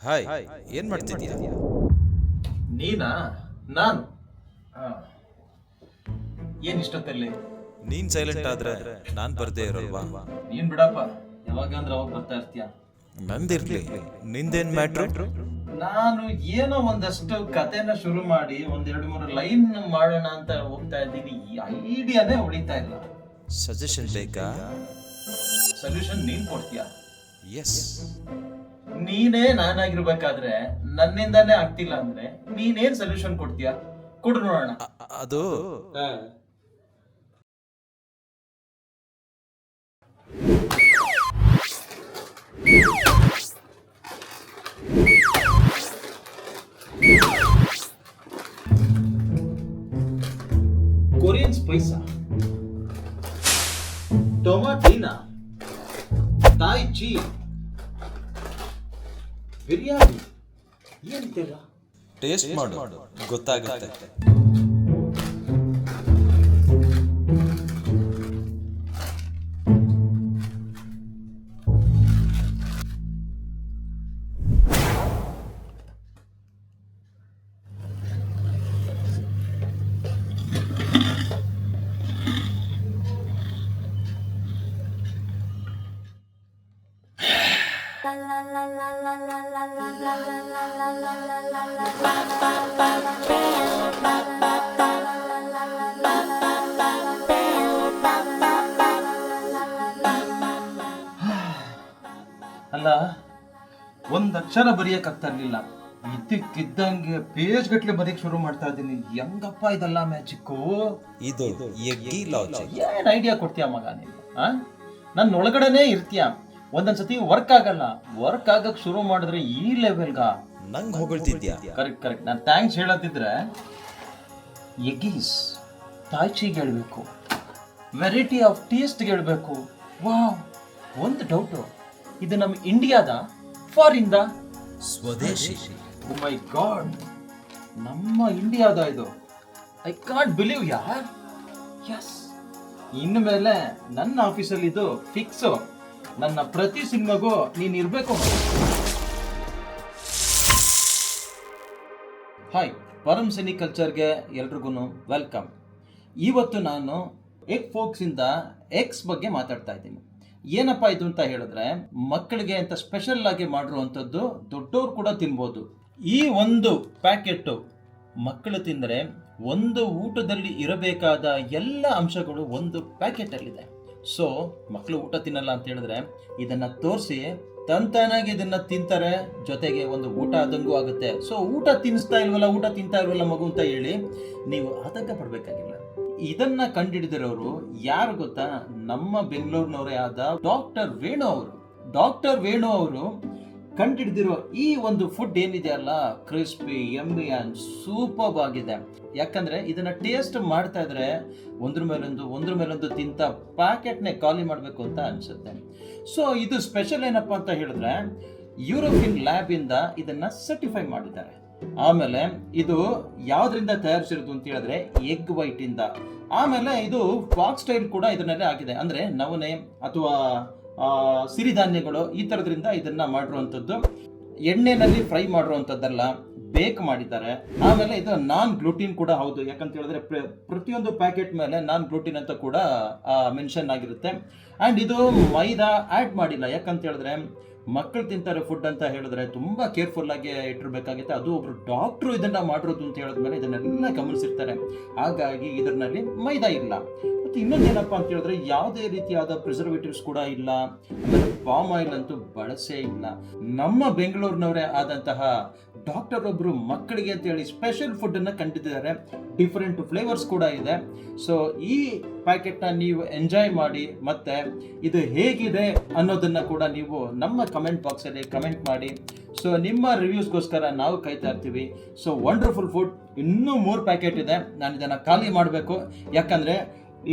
Hi, ಏನ್ ಮಾಡ್ತಿದ್ಯಾ? ನೀನಾ? ನಾನು ಏನ್ ಇಷ್ಟೊತ್ತಲ್ಲಿ? ನೀನ್ ಸೈಲೆಂಟ್ ಆದ್ರೆ ನಾನ್ ಬರ್ದೇ ಇರೋಲ್ವಾ? ನೀನ್ ಬಿಡಪ್ಪ, ಯಾವಾಗ ಅಂದ್ರೆ ಅವಾಗ ಬರ್ತಾ ಇರ್ತೀಯ. ನಂದಿರ್ಲಿ, ನಿಂದೇನ್ ಮ್ಯಾಟ್ರು? ನಾನು ಏನೋ ಒಂದಷ್ಟು ಕತೆನ ಶುರು ಮಾಡಿ ಒಂದೆರಡು ಮೂರು ಲೈನ್ ಮಾಡೋಣ ಅಂತ ಹೋಗ್ತಾ ಇದ್ದೀನಿ. ಈ ಐಡಿಯಾನೇ ಹೊಡಿತಾ ಇಲ್ಲ. ಸಜೆಷನ್ ಬೇಕಾ? ಸೊಲ್ಯೂಷನ್ ನೀನ್ ಕೊಡ್ತೀಯ? ಎಸ್. ನೀನೇ ನಾನಾಗಿರ್ಬೇಕಾದ್ರೆ ನನ್ನಿಂದಾನೇ ಆಗ್ತಿಲ್ಲ ಅಂದ್ರೆ ನೀನೇನ್ ಸೊಲ್ಯೂಷನ್ ಕೊಡ್ತೀಯ? ಕೊಡು ನೋಡೋಣ. ಅದು ಕೊರಿಯನ್ ಸ್ಪೈಸಾ, ಟೊಮಾಟೀನಾ, ತಾಯಿ ಚೀ, ಬಿರಿಯಾನಿ, ಏನಿದೆಲ್ಲ? ಟೇಸ್ಟ್ ಮಾಡು, ಗೊತ್ತಾಗುತ್ತೆ. ಅಲ್ಲ, ಒಂದ್ ಅಕ್ಷರ ಬರೆಯಕ್ ಆಗ್ತಾ ಇರ್ಲಿಲ್ಲ. ಇದ್ದಕ್ಕಿದ್ದಂಗೆ ಪೇಜ್ ಗಟ್ಲೆ ಬರೆಯಕ್ ಶುರು ಮಾಡ್ತಾ ಇದ್ದೀನಿ. ಹೆಂಗಪ್ಪ ಇದೆಲ್ಲ ಮ್ಯಾಜಿಕ್ಕು? ಇದು ಎಗ್ಗಿ ಲಾಜಿಕ್. ಏನ್ ಐಡಿಯಾ ಕೊಡ್ತೀಯ ಮಗ ನೀನು? ನನ್ನ ಒಳಗಡೆನೆ ಇರ್ತೀಯ. ಒಂದೊಂದ್ಸತಿ ವರ್ಕ್ ಆಗಲ್ಲ. ವರ್ಕ್ ಆಗಕ್ ಶುರು ಮಾಡಿದ್ರೆ ಈ ಲೆವೆಲ್ಗ ನಂಗ್ ಹೊಗಳ್ತಿದ್ಯಾ? ಕರೆಕ್ಟ್. ನಾನು ಥ್ಯಾಂಕ್ಸ್ ಹೇಳತ್ತಿದ್ರೆ ಎಗ್ಗೀಸ್ ತಾಯ್ಚಿಗೆ ಹೇಳ್ಬೇಕು, ವೆರೈಟಿ ಆಫ್ ಟೇಸ್ಟ್ ಹೇಳ್ಬೇಕು. ವಾವ್, ಒಂದು ಡೌಟು, ಇದು ನಮ್ಮ ಇಂಡಿಯಾದ ಫಾರಿನ್ದ? ಸ್ವದೇಶಿ. ಓ ಮೈ ಗಾಡ್, ನಮ್ಮ ಇಂಡಿಯಾದ ಇದು. ಐ ಕಾಂಟ್ ಬಿಲೀವ್ ಯಾರ್. ಎಸ್, ಇನ್ನು ಮೇಲೆ ನನ್ನ ಆಫೀಸಲ್ಲಿ ಇದು ಫಿಕ್ಸು. ನನ್ನ ಪ್ರತಿ ಸಿನಿಮಾಗೂ ನೀನು ಇರಬೇಕು. ಹಾಯ್, ಪರಂ ಸಿನಿ ಕಲ್ಚರ್ಗೆ ಎಲ್ರಿಗೂ ವೆಲ್ಕಮ್. ಇವತ್ತು ನಾನು ಎಗ್ ಫೋಕ್ಸಿಂದ ಎಗ್ಸ್ ಬಗ್ಗೆ ಮಾತಾಡ್ತಾ ಇದ್ದೀನಿ. ಏನಪ್ಪ ಇದು ಅಂತ ಹೇಳಿದ್ರೆ, ಮಕ್ಕಳಿಗೆ ಅಂತ ಸ್ಪೆಷಲ್ ಆಗಿ ಮಾಡಿರುವಂಥದ್ದು, ದೊಡ್ಡವ್ರು ಕೂಡ ತಿನ್ಬೋದು. ಈ ಒಂದು ಪ್ಯಾಕೆಟ್ ಮಕ್ಕಳು ತಿಂದರೆ ಒಂದು ಊಟದಲ್ಲಿ ಇರಬೇಕಾದ ಎಲ್ಲ ಅಂಶಗಳು ಒಂದು ಪ್ಯಾಕೆಟಲ್ಲಿದೆ. ಸೊ ಮಕ್ಕಳು ಊಟ ತಿನ್ನಲ್ಲ ಅಂತ ಹೇಳಿದ್ರೆ ಇದನ್ನು ತೋರಿಸಿ ತಂತಾನಾಗಿ ಇದನ್ನು ತಿಂತಾರೆ, ಜೊತೆಗೆ ಒಂದು ಊಟ ಆದಂಗೂ ಆಗುತ್ತೆ. ಸೊ ಊಟ ತಿನ್ನಿಸ್ತಾ ಇಲ್ವಲ್ಲ, ಊಟ ತಿಂತಾ ಇಲ್ವಲ್ಲ ಮಗು ಅಂತ ಹೇಳಿ ನೀವು ಆತಂಕ ಪಡಬೇಕಾಗಿಲ್ಲ. ಇದನ್ನ ಕಂಡುಹಿಡಿದಿರೋರು ಯಾರು ಗೊತ್ತಾ? ನಮ್ಮ ಬೆಂಗಳೂರಿನವರೇ ಆದ ಡಾಕ್ಟರ್ ವೇಣು ಅವರು ಕಂಡುಹಿಡಿದಿರೋ ಈ ಒಂದು ಫುಡ್ ಏನಿದೆಯಲ್ಲ, ಕ್ರಿಸ್ಪಿ, ಯಮ್ಮಿ ಆ್ಯಂಡ್ ಸೂಪರ್ ಆಗಿದೆ. ಯಾಕಂದ್ರೆ ಇದನ್ನ ಟೇಸ್ಟ್ ಮಾಡ್ತಾ ಇದ್ರೆ ಒಂದ್ರ ಮೇಲೊಂದು ತಿಂತ ಪ್ಯಾಕೆಟ್ನೇ ಖಾಲಿ ಮಾಡಬೇಕು ಅಂತ ಅನ್ಸುತ್ತೆ. ಸೊ ಇದು ಸ್ಪೆಷಲ್ ಏನಪ್ಪಾ ಅಂತ ಹೇಳಿದ್ರೆ, ಯುರೋಪಿಯನ್ ಲ್ಯಾಬ್ ಇಂದ ಇದನ್ನ ಸರ್ಟಿಫೈ ಮಾಡಿದ್ದಾರೆ. ಆಮೇಲೆ ಇದು ಯಾವ್ದ್ರಿಂದ ತಯಾರಿಸಿರೋದು ಅಂತ ಹೇಳಿದ್ರೆ ಎಗ್ ವೈಟ್ ಇಂದ. ಆಮೇಲೆ ಇದು ಫಾಕ್ಸ್ ಸ್ಟೈಲ್ ಕೂಡ ಇದರಲ್ಲೇ ಆಗಿದೆ. ಅಂದ್ರೆ ನವಣೆ ಅಥವಾ ಸಿರಿಧಾನ್ಯಗಳು ಈ ಥರದ್ರಿಂದ ಇದನ್ನ ಮಾಡಿರುವಂಥದ್ದು. ಎಣ್ಣೆನಲ್ಲಿ ಫ್ರೈ ಮಾಡಿರುವಂಥದ್ದಲ್ಲ, ಬೇಕ್ ಮಾಡಿದ್ದಾರೆ. ಆಮೇಲೆ ಇದು ನಾನ್ ಗ್ಲೂಟಿನ್ ಕೂಡ ಹೌದು. ಯಾಕಂತ ಹೇಳಿದ್ರೆ ಪ್ರತಿಯೊಂದು ಪ್ಯಾಕೆಟ್ ಮೇಲೆ ನಾನ್ ಗ್ಲೂಟಿನ್ ಅಂತ ಕೂಡ ಮೆನ್ಷನ್ ಆಗಿರುತ್ತೆ. ಆ್ಯಂಡ್ ಇದು ಮೈದಾ ಆ್ಯಡ್ ಮಾಡಿಲ್ಲ. ಯಾಕಂತ ಹೇಳಿದ್ರೆ ಮಕ್ಕಳು ತಿಂತಾರೆ ಫುಡ್ ಅಂತ ಹೇಳಿದ್ರೆ ತುಂಬಾ ಕೇರ್ಫುಲ್ ಆಗಿ ಇಟ್ಟಿರ್ಬೇಕಾಗುತ್ತೆ. ಅದು ಒಬ್ರು ಡಾಕ್ಟ್ರು ಇದನ್ನ ಮಾಡಿರೋದು ಅಂತ ಹೇಳಿದ್ಮೇಲೆ ಇದನ್ನೆಲ್ಲ ಗಮನಿಸಿರ್ತಾರೆ. ಹಾಗಾಗಿ ಇದರಲ್ಲಿ ಮೈದಾ ಇಲ್ಲ. ಮತ್ತು ಇನ್ನೊಂದೇನಪ್ಪ ಅಂತ ಹೇಳಿದ್ರೆ ಯಾವುದೇ ರೀತಿಯಾದ ಪ್ರಿಸರ್ವೇಟಿವ್ಸ್ ಕೂಡ ಇಲ್ಲ. ಆಮೇಲೆ ಪಾಮ್ ಆಯಿಲ್ ಅಂತೂ ಬಳಸೇ ಇಲ್ಲ. ನಮ್ಮ ಬೆಂಗಳೂರಿನವರೇ ಆದಂತಹ ಡಾಕ್ಟರ್ ಒಬ್ರು ಮಕ್ಕಳಿಗೆ ಅಂತ ಹೇಳಿ ಸ್ಪೆಷಲ್ ಫುಡ್ ಅನ್ನ ಕಂಡಿದ್ದಾರೆ. ಡಿಫರೆಂಟ್ ಫ್ಲೇವರ್ಸ್ ಕೂಡ ಇದೆ. ಸೊ ಈ ಪ್ಯಾಕೆಟ್ನ ನೀವು ಎಂಜಾಯ್ ಮಾಡಿ, ಮತ್ತೆ ಇದು ಹೇಗಿದೆ ಅನ್ನೋದನ್ನ ಕೂಡ ನೀವು ನಮ್ಮ ಕಮೆಂಟ್ ಬಾಕ್ಸಲ್ಲಿ ಕಮೆಂಟ್ ಮಾಡಿ. ಸೊ ನಿಮ್ಮ ರಿವ್ಯೂಸ್ಗೋಸ್ಕರ ನಾವು ಕಾಯ್ತಾ ಇರ್ತೀವಿ. So wonderful food. ಇನ್ನೂ 3 ಪ್ಯಾಕೆಟ್ ಇದೆ. ನಾನು ಇದನ್ನು ಖಾಲಿ ಮಾಡಬೇಕು. ಯಾಕಂದರೆ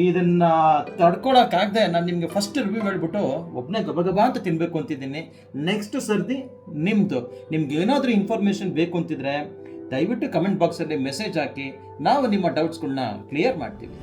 ಇದನ್ನು ತಡ್ಕೊಳಕ್ಕಾಗದೆ ನಾನು ನಿಮಗೆ ಫಸ್ಟ್ ರಿವ್ಯೂ ಹೇಳ್ಬಿಟ್ಟು ಒಬ್ಬನೇ ಗಬಗಬ ಅಂತ ತಿನ್ನಬೇಕು ಅಂತಿದ್ದೀನಿ. ನೆಕ್ಸ್ಟ್ ಸರ್ತಿ ನಿಮ್ಗೆ ಏನಾದರೂ ಇನ್ಫಾರ್ಮೇಷನ್ ಬೇಕು ಅಂತಿದ್ರೆ ದಯವಿಟ್ಟು ಕಮೆಂಟ್ ಬಾಕ್ಸಲ್ಲಿ ಮೆಸೇಜ್ ಹಾಕಿ, ನಾವು ನಿಮ್ಮ ಡೌಟ್ಸ್ಗಳನ್ನ ಕ್ಲಿಯರ್ ಮಾಡ್ತೀವಿ.